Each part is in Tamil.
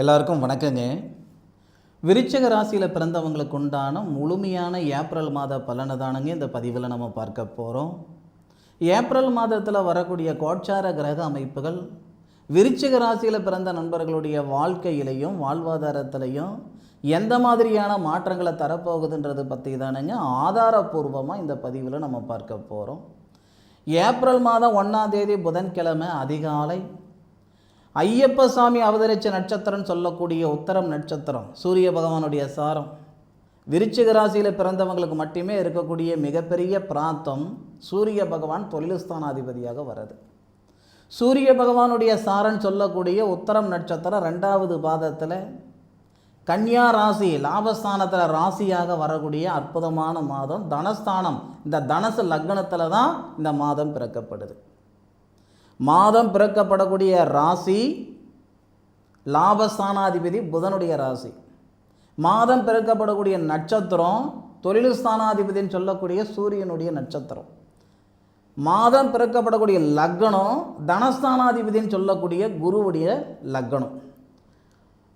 எல்லாருக்கும் வணக்கங்க. விருச்சிக ராசியில் பிறந்தவங்களுக்கு உண்டான முழுமையான ஏப்ரல் மாத பலனை தானுங்க இந்த பதிவில் நம்ம பார்க்க போகிறோம். ஏப்ரல் மாதத்தில் வரக்கூடிய கோட்சார கிரக அமைப்புகள் விருச்சிக ராசியில் பிறந்த நண்பர்களுடைய வாழ்க்கையிலையும் வாழ்வாதாரத்திலையும் எந்த மாதிரியான மாற்றங்களை தரப்போகுதுன்றது பற்றி தானுங்க ஆதாரபூர்வமாக இந்த பதிவில் நம்ம பார்க்க போகிறோம். ஏப்ரல் மாதம் 1ஆம் தேதி புதன்கிழமை அதிகாலை ஐயப்ப சாமி அவதரித்த நட்சத்திரம் சொல்லக்கூடிய உத்தரம் நட்சத்திரம், சூரிய பகவானுடைய சாரம். விருச்சிக ராசியில் பிறந்தவங்களுக்கு மட்டுமே இருக்கக்கூடிய மிகப்பெரிய பிராந்தம் சூரிய பகவான் தொழில்ஸ்தானாதிபதியாக வருது. சூரிய பகவானுடைய சாரன் சொல்லக்கூடிய உத்தரம் நட்சத்திரம் 2வது பாதத்தில் கன்னியா ராசி லாபஸ்தானத்தில் ராசியாக வரக்கூடிய அற்புதமான மாதம் தனஸ்தானம். இந்த தனசு லக்னத்தில் தான் இந்த மாதம் பிறக்கப்படுது. மாதம் பிறக்கப்படக்கூடிய ராசி லாபஸ்தானாதிபதி புதனுடைய ராசி. மாதம் பிறக்கப்படக்கூடிய நட்சத்திரம் தொழில் ஸ்தானாதிபதினு சொல்லக்கூடிய சூரியனுடைய நட்சத்திரம். மாதம் பிறக்கப்படக்கூடிய லக்னம் தனஸ்தானாதிபதினு சொல்லக்கூடிய குருவுடைய லக்னம்.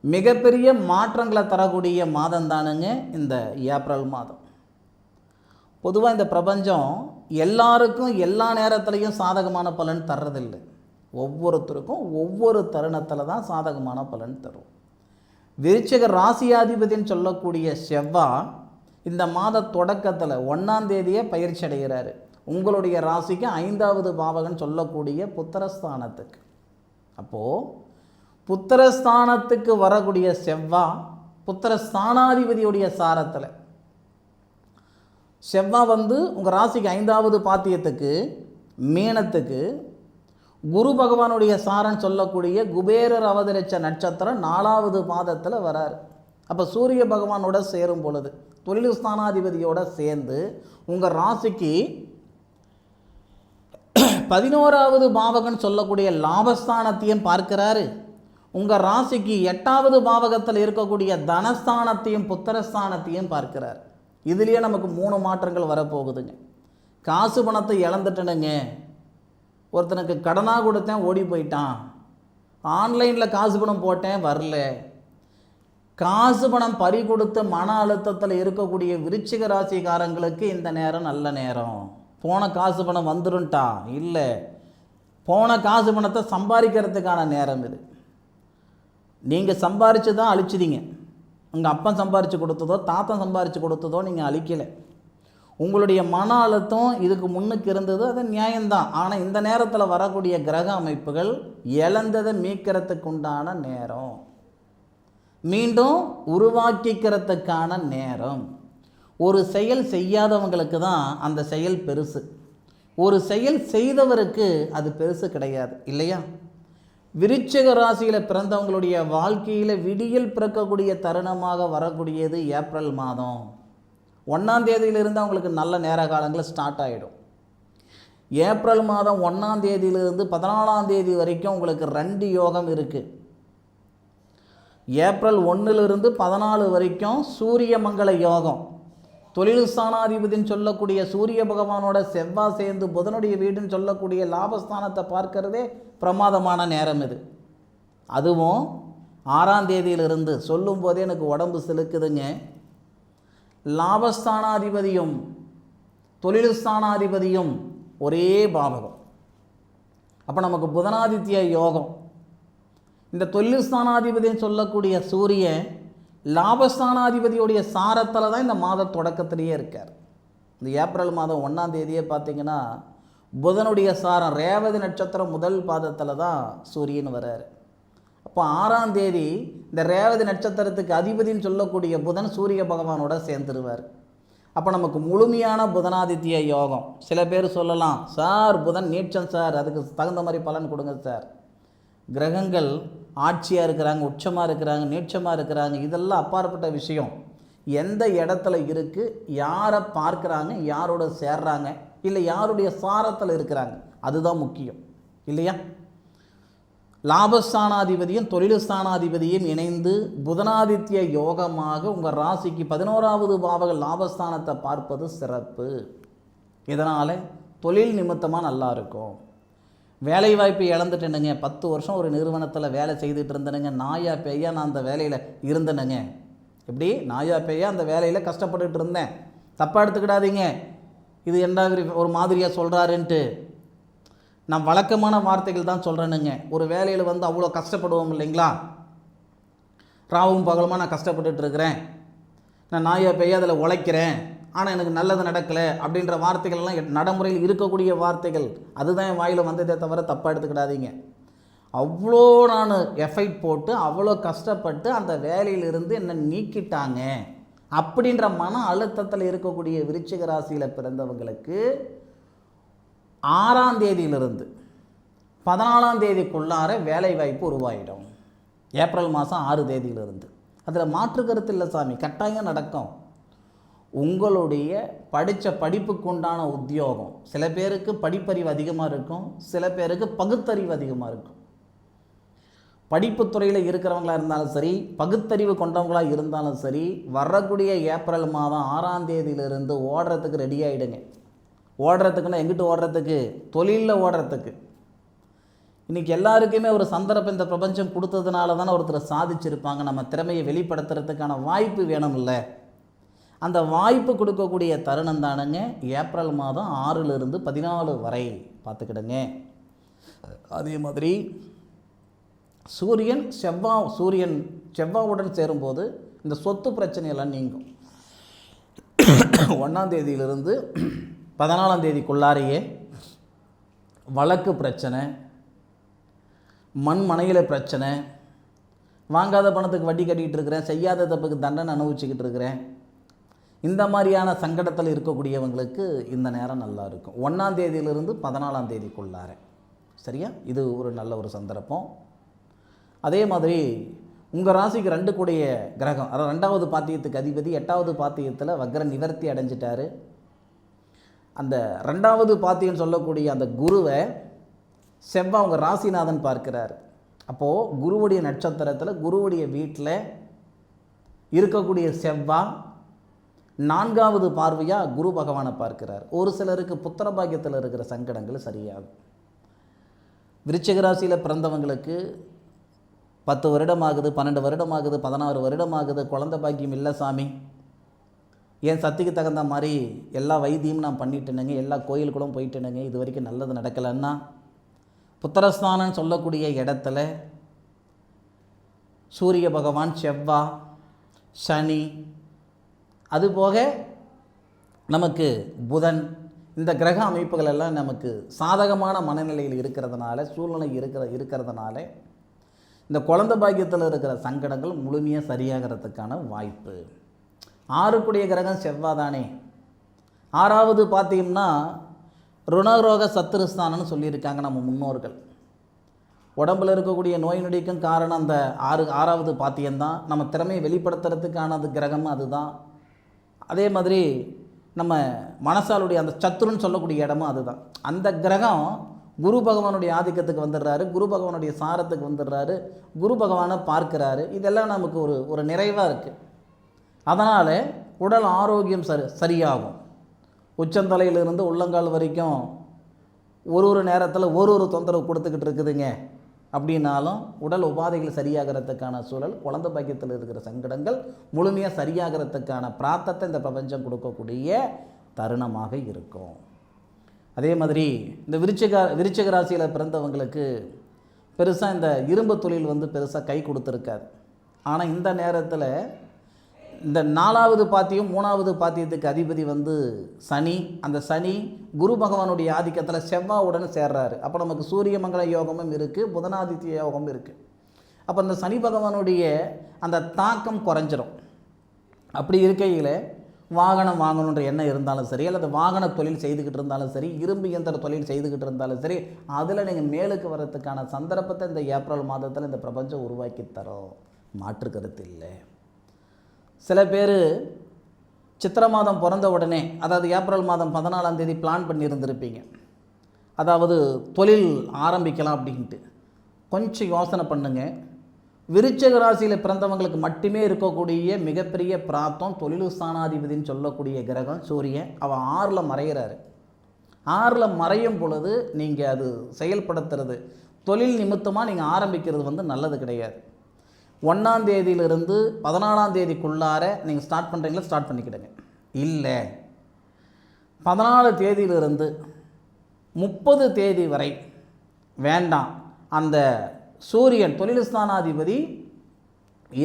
மிகப்பெரிய மாற்றங்களை தரக்கூடிய மாதம் தானுங்க இந்த ஏப்ரல் மாதம். பொதுவாக இந்த பிரபஞ்சம் எல்லாருக்கும் எல்லா நேரத்துலையும் சாதகமான பலன் தர்றதில்லை. ஒவ்வொருத்தருக்கும் ஒவ்வொரு தருணத்தில் தான் சாதகமான பலன் தரும். விருச்சிக ராசியாதிபதினு சொல்லக்கூடிய செவ்வாய் இந்த மாத தொடக்கத்தில் 1ஆம் தேதியே பயிற்சி அடைகிறாரு. உங்களுடைய ராசிக்கு 5வது பாவகன் சொல்லக்கூடிய புத்திரஸ்தானத்துக்கு. அப்போது புத்திரஸ்தானத்துக்கு வரக்கூடிய செவ்வாய் புத்திரஸ்தானாதிபதியுடைய சாரத்தில் செவ்வாய் உங்கள் ராசிக்கு 5வது பாத்தியத்துக்கு மீனத்துக்கு குரு பகவானுடைய சாரன் சொல்லக்கூடிய குபேரர் அவதரித்த நட்சத்திரம் 4வது பாதத்தில் வரார். அப்போ சூரிய பகவானோட சேரும் பொழுது தொழில் ஸ்தானாதிபதியோடு சேர்ந்து உங்கள் ராசிக்கு 11வது பாவகன் சொல்லக்கூடிய லாபஸ்தானத்தையும் பார்க்கிறாரு. உங்கள் ராசிக்கு 8வது பாவகத்தில் இருக்கக்கூடிய தனஸ்தானத்தையும் புத்திரஸ்தானத்தையும் பார்க்கிறார். இதுலேயே நமக்கு 3 மாற்றங்கள் வரப்போகுதுங்க. காசு பணத்தை இழந்துட்டனுங்க, ஒருத்தனுக்கு கடனாக கொடுத்தேன் ஓடி போயிட்டான், ஆன்லைனில் காசு பணம் போட்டேன் வரல, காசு பணம் பறி கொடுத்து மன அழுத்தத்தில் இருக்கக்கூடிய விருச்சிக ராசிக்காரங்களுக்கு இந்த நேரம் நல்ல நேரம். போன காசு பணம் வந்துருன்ட்டா இல்லை, போன காசு பணத்தை சம்பாதிக்கிறதுக்கான நேரம் இது. நீங்கள் சம்பாரித்து தான் அழிச்சிதிங்க. உங்கள் அப்பன் சம்பாரித்து கொடுத்ததோ தாத்தன் சம்பாரித்து கொடுத்ததோ நீங்கள் அழிக்கலை. உங்களுடைய மன அழுத்தம் இதுக்கு முன்னுக்கு இருந்தது, அது நியாயம்தான். ஆனால் இந்த நேரத்தில் வரக்கூடிய கிரக அமைப்புகள் இழந்ததை மீட்கிறதுக்கு உண்டான நேரம், மீண்டும் உருவாக்கிக்கிறதுக்கான நேரம். ஒரு செயல் செய்யாதவங்களுக்கு தான் அந்த செயல் பெருசு, ஒரு செயல் செய்தவருக்கு அது பெருசு கிடையாது இல்லையா? விருச்சிக ராசியில் பிறந்தவங்களுடைய வாழ்க்கையில் விடியல் பிறக்கக்கூடிய தருணமாக வரக்கூடியது ஏப்ரல் மாதம். 1ஆம் தேதியிலிருந்து அவங்களுக்கு நல்ல நேர காலங்கள் ஸ்டார்ட் ஆகிடும். ஏப்ரல் மாதம் 1ஆம் தேதியிலிருந்து 14ஆம் தேதி வரைக்கும் உங்களுக்கு 2 யோகம் இருக்குது. ஏப்ரல் 1லிருந்து 14 வரைக்கும் சூரிய மங்கள யோகம். தொழில் ஸ்தானாதிபதினு சொல்லக்கூடிய சூரிய பகவானோட செவ்வாய் சேர்ந்து புதனுடைய வீடுன்னு சொல்லக்கூடிய லாபஸ்தானத்தை பார்க்கறதே பிரமாதமான நேரம் இது. அதுவும் 6ஆம் தேதியிலிருந்து சொல்லும் போதே எனக்கு உடம்பு சிலுக்குதுங்க. லாபஸ்தானாதிபதியும் தொழில் ஸ்தானாதிபதியும் ஒரே பாவகம். அப்போ நமக்கு புதனாதித்ய யோகம். இந்த தொழில் ஸ்தானாதிபதினு சொல்லக்கூடிய சூரியன் லாபஸ்தானாதிபதியுடைய சாரத்தில் தான் இந்த மாத தொடக்கத்திலேயே இருக்கார். இந்த ஏப்ரல் மாதம் 1ஆம் தேதியே பார்த்திங்கன்னா புதனுடைய சாரம் ரேவதி நட்சத்திரம் 1 பாதத்தில் தான் சூரியன் வர்றார். அப்போ 6ஆம் தேதி இந்த ரேவதி நட்சத்திரத்துக்கு அதிபதினு சொல்லக்கூடிய புதன் சூரிய பகவானோட சேர்ந்துருவார். அப்போ நமக்கு முழுமையான புதனாதித்ய யோகம். சில பேர் சொல்லலாம், சார் புதன் நீச்சம் சார், அதுக்கு தகுந்த மாதிரி பலன் கொடுங்க சார். கிரகங்கள் ஆட்சியாக இருக்கிறாங்க, உச்சமாக இருக்கிறாங்க, நீச்சமாக இருக்கிறாங்க, இதெல்லாம் அப்பாற்பட்ட விஷயம். எந்த இடத்துல இருக்குது, யாரை பார்க்குறாங்க, யாரோட சேர்றாங்க, இல்லை யாருடைய சாரத்தில் இருக்கிறாங்க, அதுதான் முக்கியம் இல்லையா? லாபஸ்தானாதிபதியும் தொழில் ஸ்தானாதிபதியும் இணைந்து புதனாதித்ய யோகமாக உங்கள் ராசிக்கு 11வது பாவக லாபஸ்தானத்தை பார்ப்பது சிறப்பு. இதனால் தொழில் நிமித்தமாக நல்லா இருக்கும். வேலை வாய்ப்பு இழந்துட்டேனுங்க, 10 வருஷம் ஒரு நிறுவனத்தில் வேலை செய்துட்டு இருந்தேனுங்க, நாயா பேயா நான் அந்த வேலையில் இருந்தேனுங்க. எப்படி நாயா பேயா அந்த வேலையில் கஷ்டப்பட்டுட்டு இருந்தேன். தப்பாக எடுத்துக்கிடாதீங்க, இது என்ன ஒரு மாதிரியாக சொல்கிறாருன்ட்டு. நான் வழக்கமான வார்த்தைகள் தான் சொல்கிறேனுங்க. ஒரு வேலையில் வந்து அவ்வளோ கஷ்டப்படுவோம் இல்லைங்களா, ராவும் பகலுமா நான் கஷ்டப்பட்டுட்டு இருக்கிறேன், நான் நாயா பேயா அதில் உழைக்கிறேன், ஆனால் எனக்கு நல்லது நடக்கலை அப்படின்ற வார்த்தைகள்லாம் நடைமுறையில் இருக்கக்கூடிய வார்த்தைகள். அதுதான் என் வாயில் வந்ததே தவிர தப்பாக எடுத்துக்கிடாதீங்க. அவ்வளோ நான் எஃபைட் போட்டு அவ்வளோ கஷ்டப்பட்டு அந்த வேலையிலிருந்து என்னை நீக்கிட்டாங்க அப்படின்ற மன அழுத்தத்தில் இருக்கக்கூடிய விருச்சிக ராசியில் பிறந்தவங்களுக்கு 6ஆம் தேதியிலிருந்து 14ஆம் தேதிக்குள்ளார வேலை வாய்ப்பு உருவாயிடும். ஏப்ரல் மாதம் 6 தேதியிலிருந்து. அதில் மாற்று கருத்து இல்லை சாமி, கட்டாயம் நடக்கும். உங்களுடைய படித்த படிப்புக்கு உண்டான உத்தியோகம், சில பேருக்கு படிப்பறிவு அதிகமாக இருக்கும், சில பேருக்கு பகுத்தறிவு அதிகமாக இருக்கும். படிப்புத்துறையில் இருக்கிறவங்களாக இருந்தாலும் சரி, பகுத்தறிவு கொண்டவங்களாக இருந்தாலும் சரி, வரக்கூடிய ஏப்ரல் மாதம் 6ஆம் தேதியிலிருந்து ஓடுறதுக்கு ரெடி ஆகிடுங்க. ஓடுறதுக்குன்னா எங்கிட்டு ஓடுறதுக்கு? தொழிலில் ஓடுறதுக்கு. இன்றைக்கி எல்லாருக்குமே ஒரு சந்தர்ப்பம் இந்த பிரபஞ்சம் கொடுத்ததுனால தானே ஒருத்தர் சாதிச்சிருப்பாங்க. நம்ம திறமையை வெளிப்படுத்துறதுக்கான வாய்ப்பு வேணும் இல்லை? அந்த வாய்ப்பு கொடுக்கக்கூடிய தருணம் தானுங்க ஏப்ரல் மாதம் 6லிருந்து 14 வரை பார்த்துக்கிடுங்க. அதே மாதிரி சூரியன் செவ்வாவுடன் சேரும்போது இந்த சொத்து பிரச்சனையெல்லாம் நீங்கும். 1ஆம் தேதியிலிருந்து 14ஆம் தேதிக்குள்ளாரையே வழக்கு பிரச்சனை, மண் மனையில் பிரச்சனை, வாங்காத பணத்துக்கு வட்டி கட்டிக்கிட்டு இருக்கிறேன், செய்யாத தப்புக்கு தண்டனை அனுபவிச்சுக்கிட்டு இருக்கிறேன், இந்த மாதிரியான சங்கடத்தில் இருக்கக்கூடியவங்களுக்கு இந்த நேரம் நல்லா இருக்கும். 1ஆம் தேதியிலிருந்து 14ஆம் தேதிக்குள்ளார. சரியா? இது ஒரு நல்ல ஒரு சந்தர்ப்பம். அதே மாதிரி உங்கள் ராசிக்கு 2 கூடிய கிரகம், அதாவது 2வது பாத்தியத்துக்கு அதிபதி 8வது பாத்தியத்தில் வக்ர நிவர்த்தி அடைஞ்சிட்டார். அந்த 2வது பாத்தியம் சொல்லக்கூடிய அந்த குருவை செவ்வாய் உங்கள் ராசிநாதன் பார்க்கிறார். அப்போது குருவுடைய நட்சத்திரத்தில் குருவுடைய வீட்டில் இருக்கக்கூடிய செவ்வாய் 4வது பார்வையாக குரு பகவானை பார்க்கிறார். ஒரு சிலருக்கு புத்திர பாக்கியத்தில் இருக்கிற சங்கடங்கள் சரியாகும். விருச்சிக ராசியில் பிறந்தவங்களுக்கு 10 வருடமாகுது, 12 வருடமாகுது, 16 வருடமாகுது, குழந்தை பாக்கியம் இல்லை சாமி, என் சக்திக்கு தகுந்த மாதிரி எல்லா வைத்தியமும் நான் பண்ணிட்டேனுங்க, எல்லா கோயிலுக்குள்ளும் போயிட்டேனுங்க, இது வரைக்கும் நல்லது நடக்கலைன்னா புத்திரஸ்தானம் சொல்லக்கூடிய இடத்துல சூரிய பகவான், செவ்வாய், சனி, அதுபோக நமக்கு புதன், இந்த கிரக அமைப்புகள் எல்லாம் நமக்கு சாதகமான மனநிலையில் இருக்கிறதுனால, சூழ்நிலை இருக்கிறதுனால இந்த குழந்தை பாக்கியத்தில் இருக்கிற சங்கடங்கள் முழுமையாக சரியாகிறதுக்கான வாய்ப்பு. 6 கூடிய கிரகம் செவ்வாய் தானே. 6வது பார்த்தீங்கன்னா ருணரோக சத்துருஸ்தானம்னு சொல்லியிருக்காங்க நம்ம முன்னோர்கள். உடம்பில் இருக்கக்கூடிய நோய் நொடிக்கும் காரணம் அந்த 6வது பாத்தியம்தான். நம்ம திறமையை வெளிப்படுத்துறதுக்கான அது கிரகமும் அதுதான். அதே மாதிரி நம்ம மனசாலுடைய அந்த சத்துருன்னு சொல்லக்கூடிய இடமும் அதுதான். அந்த கிரகம் குரு பகவானுடைய ஆதிக்கத்துக்கு வந்துடுறாரு, குரு பகவானுடைய சாரத்துக்கு வந்துடுறாரு, குரு பகவானை பார்க்குறாரு. இதெல்லாம் நமக்கு ஒரு நிறைவாக இருக்குது. அதனால் உடல் ஆரோக்கியம் சரியாகும். உச்சந்தலையிலிருந்து உள்ளங்கால் வரைக்கும் ஒரு நேரத்தில் ஒரு தொந்தரவு கொடுத்துக்கிட்டு இருக்குதுங்க அப்படின்னாலும் உடல் உபாதைகள் சரியாகிறதுக்கான சூழல், குழந்தை பாக்கியத்தில் இருக்கிற சங்கடங்கள் முழுமையாக சரியாகிறதுக்கான பிரார்த்தத்தை இந்த பிரபஞ்சம் கொடுக்கக்கூடிய தருணமாக இருக்கும். அதே மாதிரி இந்த விருச்சிக ராசியில் பிறந்தவங்களுக்கு பெருசாக இந்த இரும்பு தொழில் வந்து பெருசாக கை கொடுத்துருக்காது. ஆனால் இந்த நேரத்தில் இந்த 4வது பாத்தியம் 3வது பாத்தியத்துக்கு அதிபதி வந்து சனி. அந்த சனி குரு பகவானுடைய ஆதிக்கத்தில் செவ்வாயுடன் சேர்றாரு. அப்போ நமக்கு சூரிய மங்கள யோகமும் இருக்குது, புதனாதித்ய யோகமும் இருக்குது. அப்போ அந்த சனி பகவானுடைய அந்த தாக்கம் குறைஞ்சிரும். அப்படி இருக்கையில் வாகனம் வாங்கணுன்ற எண்ணம் இருந்தாலும் சரி, அல்லது வாகன தொழில் செய்துக்கிட்டு இருந்தாலும் சரி, இரும்பு இயந்திர தொழில் செய்துக்கிட்டு இருந்தாலும் சரி, அதில் நீங்கள் மேலுக்கு வர்றதுக்கான சந்தர்ப்பத்தை இந்த ஏப்ரல் மாதத்தில் இந்த பிரபஞ்சம் உருவாக்கி தரோம், மாற்று கருத்து இல்லை. சில பேர் சித்திரை மாதம் பிறந்த உடனே, அதாவது ஏப்ரல் மாதம் 14ஆம் தேதி பிளான் பண்ணியிருந்திருப்பீங்க, அதாவது தொழில் ஆரம்பிக்கலாம் அப்படின்ட்டு. கொஞ்சம் யோசனை பண்ணுங்கள். விருச்சிக ராசியில் பிறந்தவங்களுக்கு மட்டுமே இருக்கக்கூடிய மிகப்பெரிய பிராப்தம் தொழில் ஸ்தானாதிபதினு சொல்லக்கூடிய கிரகம் சூரியன். அவன் 6ல் மறைகிறாரு. 6ல் மறையும் பொழுது நீங்கள் அது செயல்படுத்துறது தொழில் நிமித்தமாக நீங்கள் ஆரம்பிக்கிறது வந்து நல்லது கிடையாது. 1ஆம் தேதியிலிருந்து 14ஆம் தேதிக்குள்ளார நீங்கள் ஸ்டார்ட் பண்ணுறீங்களா, ஸ்டார்ட் பண்ணிக்கிடுங்க. இல்லை 14 தேதியிலிருந்து 30 தேதி வரை வேண்டாம். அந்த சூரியன் தொழில் ஸ்தானாதிபதி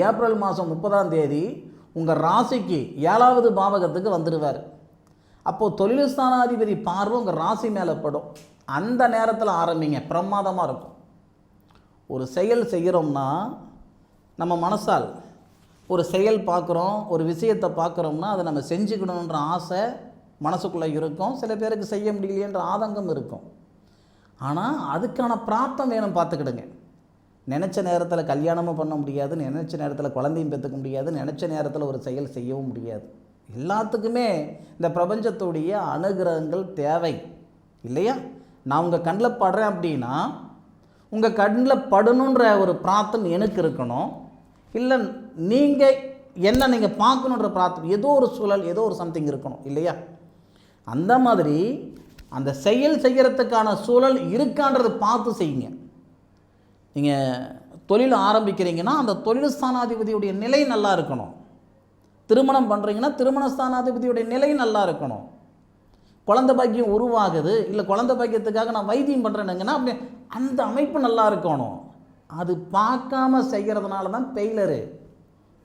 ஏப்ரல் மாதம் 30ஆம் தேதி உங்கள் ராசிக்கு 7வது பாவகத்துக்கு வந்துடுவார். அப்போது தொழில் ஸ்தானாதிபதி பார்வை உங்கள் ராசி மேலே படும். அந்த நேரத்தில் ஆரம்பிங்க, பிரமாதமாக இருக்கும். ஒரு செயல் செய்கிறோம்னா நம்ம மனசால் ஒரு செயல் பார்க்குறோம், ஒரு விஷயத்தை பார்க்குறோம்னா அதை நம்ம செஞ்சுக்கணுன்ற ஆசை மனசுக்குள்ளே இருக்கும். சில பேருக்கு செய்ய முடியலையன்ற ஆதங்கம் இருக்கும். ஆனால் அதுக்கான பிராப்தம் வேணும், பார்த்துக்கிடுங்க. நினச்ச நேரத்தில் கல்யாணமும் பண்ண முடியாது, நினச்ச நேரத்தில் குழந்தையும் பெற்றுக்க முடியாது, நினச்ச நேரத்தில் ஒரு செயல் செய்யவும் முடியாது. எல்லாத்துக்குமே இந்த பிரபஞ்சத்துடைய அனுகிரகங்கள் தேவை இல்லையா? நான் உங்கள் கண்ணில் படுறேன் அப்படின்னா உங்கள் கண்ணில் படணுன்ற ஒரு பிரார்த்தம் எனக்கு இருக்கணும். இல்லை நீங்கள் என்ன நீங்கள் பார்க்கணுன்ற பிரார்த்தம், ஏதோ ஒரு சூழல், ஏதோ ஒரு சம்திங் இருக்கணும் இல்லையா? அந்த மாதிரி அந்த செயல் செய்கிறதுக்கான சூழல் இருக்கான்றதை பார்த்து செய்யுங்க. நீங்கள் தொழில் ஆரம்பிக்கிறீங்கன்னா அந்த தொழில் ஸ்தானாதிபதியுடைய நிலை நல்லா இருக்கணும். திருமணம் பண்ணுறீங்கன்னா திருமண ஸ்தானாதிபதியுடைய நிலை நல்லா இருக்கணும். குழந்தை பாக்கியம் உருவாகுது, இல்லை குழந்தை பாக்கியத்துக்காக நான் வைத்தியம் பண்ணுறேனுங்கன்னா அப்படி அந்த அமைப்பு நல்லா இருக்கணும். அது பார்க்காம செய்கிறதுனால தான் ஃபெயிலரு,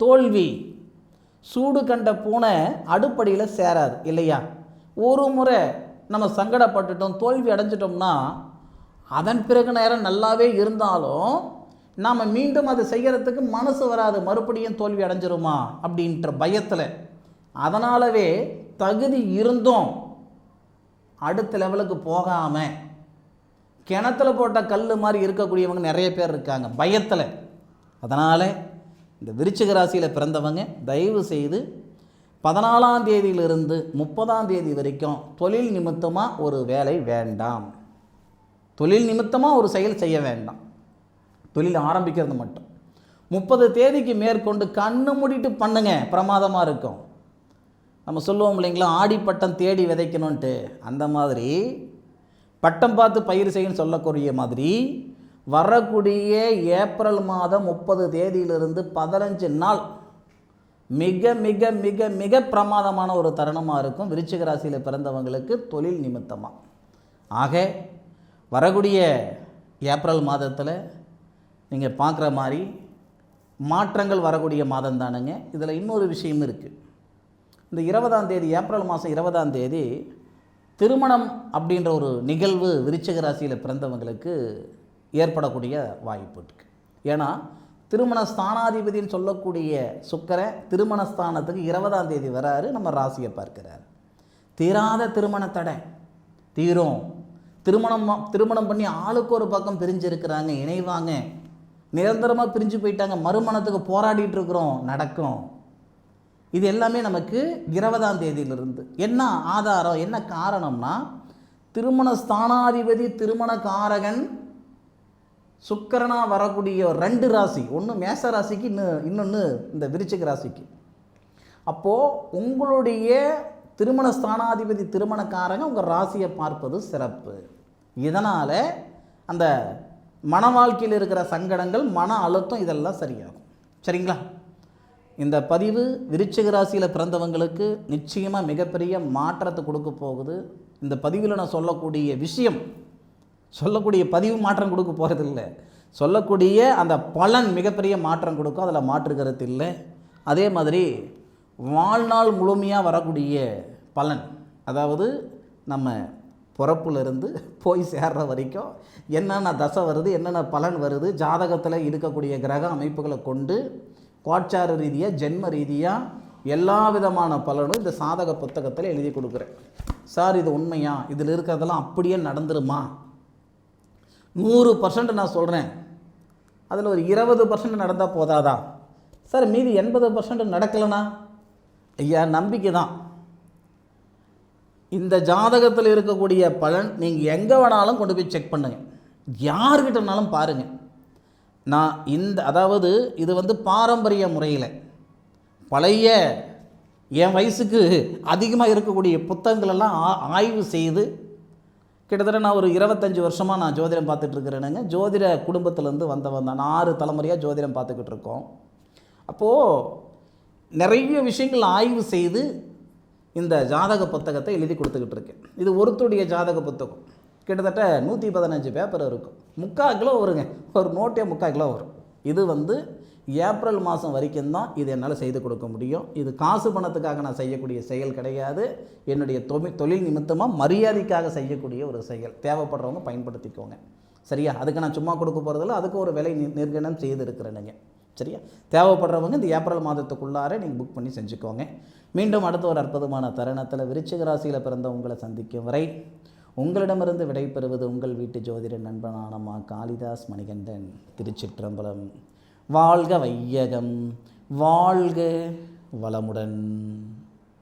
தோல்வி. சூடு கண்ட பூனை அடுப்படியில் சேராது இல்லையா? ஒரு முறை நம்ம சங்கடப்பட்டுட்டோம், தோல்வி அடைஞ்சிட்டோம்னா அதன் பிறகு நேரம் நல்லாவே இருந்தாலும் நாம் மீண்டும் அதை செய்கிறதுக்கு மனசு வராது, மறுபடியும் தோல்வி அடைஞ்சிருமா அப்படின்ற பயத்தில். அதனாலவே தகுதி இருந்தும் அடுத்த லெவலுக்கு போகாமல் கிணத்துல போட்ட கல் மாதிரி இருக்கக்கூடியவங்க நிறைய பேர் இருக்காங்க பயத்தில். அதனால் இந்த விருச்சிக ராசியில் பிறந்தவங்க தயவு செய்து 14ஆம் தேதியிலிருந்து 30ஆம் தேதி வரைக்கும் தொழில் நிமித்தமாக ஒரு வேலை வேண்டாம், தொழில் நிமித்தமாக ஒரு செயல் செய்ய வேண்டாம். தொழில் ஆரம்பிக்கிறது மட்டும் 30 தேதிக்கு மேற்கொண்டு கண்ணு மூடிட்டு பண்ணுங்க, பிரமாதமாக இருக்கும். நம்ம சொல்லுவோம் இல்லைங்களா, ஆடி பட்டம் தேடி விதைக்கணுன்ட்டு. அந்த மாதிரி பட்டம் பார்த்து பயிர் செய்யணும்னு சொல்லக்கூடிய மாதிரி வரக்கூடிய ஏப்ரல் மாதம் 30 தேதியிலிருந்து 15 நாள் மிக மிக மிக மிக பிரமாதமான ஒரு தருணமாக இருக்கும் விருச்சிக ராசியில் பிறந்தவங்களுக்கு தொழில் நிமித்தமாக. ஆக வரக்கூடிய ஏப்ரல் மாதத்தில் நீங்கள் பார்க்குற மாதிரி மாற்றங்கள் வரக்கூடிய மாதம் தானுங்க. இதில் இன்னொரு விஷயம் இருக்குது. இந்த 20ஆம் தேதி ஏப்ரல் மாதம் 20ஆம் தேதி திருமணம் அப்படின்ற ஒரு நிகழ்வு விருச்சிக ராசியில் பிறந்தவங்களுக்கு ஏற்படக்கூடிய வாய்ப்பு இருக்குது. ஏன்னா திருமண ஸ்தானாதிபதினு சொல்லக்கூடிய சுக்கிரன் திருமண ஸ்தானத்துக்கு 20ஆம் தேதி வராரு, நம்ம ராசியை பார்க்கிறார். தீராத திருமண தடை தீரும். திருமணம் பண்ணி ஆளுக்கு ஒரு பக்கம் பிரிஞ்சிருக்கிறாங்க, இணைவாங்க, நிரந்தரமாக பிரிஞ்சு போயிட்டாங்க, மறுமணத்துக்கு போராடிட்டு இருக்கிறோம், நடக்கும். இது எல்லாமே நமக்கு 20ஆம் தேதியிலிருந்து. என்ன ஆதாரம், என்ன காரணம்னா திருமண ஸ்தானாதிபதி திருமண காரகன் சுக்கிரனாக வரக்கூடிய 2 ராசி, ஒன்று மேச ராசிக்கு, இன்னொன்று இந்த விருச்சிக ராசிக்கு. அப்போது உங்களுடைய திருமண ஸ்தானாதிபதி திருமணக்காரங்க உங்கள் ராசியை பார்ப்பது சிறப்பு. இதனால் அந்த மன வாழ்க்கையில் இருக்கிற சங்கடங்கள், மன அழுத்தம் இதெல்லாம் சரியாகும். சரிங்களா? இந்த பதிவு விருச்சிக ராசியில் பிறந்தவங்களுக்கு நிச்சயமாக மிகப்பெரிய மாற்றத்தை கொடுக்க போகுது. இந்த பதிவில் நான் சொல்லக்கூடிய விஷயம், சொல்லக்கூடிய பதிவு மாற்றம் கொடுக்க போகிறதில்லை, சொல்லக்கூடிய அந்த பலன் மிகப்பெரிய மாற்றம் கொடுக்கும், அதில் மாற்று கருத்து இல்லை. அதே மாதிரி வாழ்நாள் முழுமையாக வரக்கூடிய பலன், அதாவது நம்ம பிறப்புலேருந்து போய் சேர்ற வரைக்கும் என்னென்ன தசை வருது, என்னென்ன பலன் வருது, ஜாதகத்தில் இருக்கக்கூடிய கிரக அமைப்புகளை கொண்டு கோட்சார ரீதியாக ஜென்ம ரீதியாக எல்லா விதமான பலனும் இந்த சாதக புத்தகத்தில் எழுதி கொடுக்குறேன். சார் இது உண்மையா, இதில் இருக்கிறதெல்லாம் அப்படியே நடந்துருமா? 100% நான் சொல்கிறேன், அதில் ஒரு 20% நடந்தால் போதாதா சார், மீதி 80% நடக்கலைனா? ஐயா நம்பிக்கை தான். இந்த ஜாதகத்தில் இருக்கக்கூடிய பலன் நீங்கள் எங்கே வேணாலும் கொண்டு போய் செக் பண்ணுங்கள், யார்கிட்டனாலும் பாருங்கள். நான் அதாவது இது பாரம்பரிய முறையில் பழைய என் வயசுக்கு அதிகமாக இருக்கக்கூடிய புத்தகங்களெல்லாம் ஆய்வு செய்து கிட்டத்தட்ட நான் ஒரு 25 வருஷமாக நான் ஜோதிடம் பார்த்துட்டு இருக்கிறேனுங்க. ஜோதிட குடும்பத்திலேருந்து வந்தவன் தான். 6 தலைமுறையாக ஜோதிடம் பார்த்துக்கிட்டு இருக்கோம். அப்போது நிறைய விஷயங்கள் ஆய்வு செய்து இந்த ஜாதக புத்தகத்தை எழுதி கொடுத்துக்கிட்டு இருக்கேன். இது ஒருத்தருடைய ஜாதக புத்தகம். கிட்டத்தட்ட 115 பேப்பர் இருக்கும். 3/4 கிலோ வருங்க. ஒரு நோட்டே 3/4 கிலோ வரும். இது வந்து ஏப்ரல் மாதம் வரைக்கும் தான் இது என்னால் செய்து கொடுக்க முடியும். இது காசு பணத்துக்காக நான் செய்யக்கூடிய செயல் கிடையாது. என்னுடைய தொழில் நிமித்தமாக மரியாதைக்காக செய்யக்கூடிய ஒரு செயல். தேவைப்படுறவங்க பயன்படுத்திக்கோங்க. சரியா? அதுக்கு நான் சும்மா கொடுக்க போகிறதில்ல. அதுக்கு ஒரு விலை நிர்ணயம் செய்திருக்கிறேனுங்க. சரியா? தேவைப்படுறவங்க இந்த ஏப்ரல் மாதத்துக்குள்ளார நீங்கள் புக் பண்ணி செஞ்சுக்கோங்க. மீண்டும் அடுத்த ஒரு அற்புதமான தருணத்தில் விருச்சிக ராசியில் பிறந்த உங்களை சந்திக்கும் வரை உங்களிடமிருந்து விடைபெறுவது உங்கள் வீட்டு ஜோதிட நண்பனான மா காளிதாஸ் மணிகண்டன். திருச்சிற்றம்பலம். வாழ்க வையகம், வாழ்க வளமுடன்.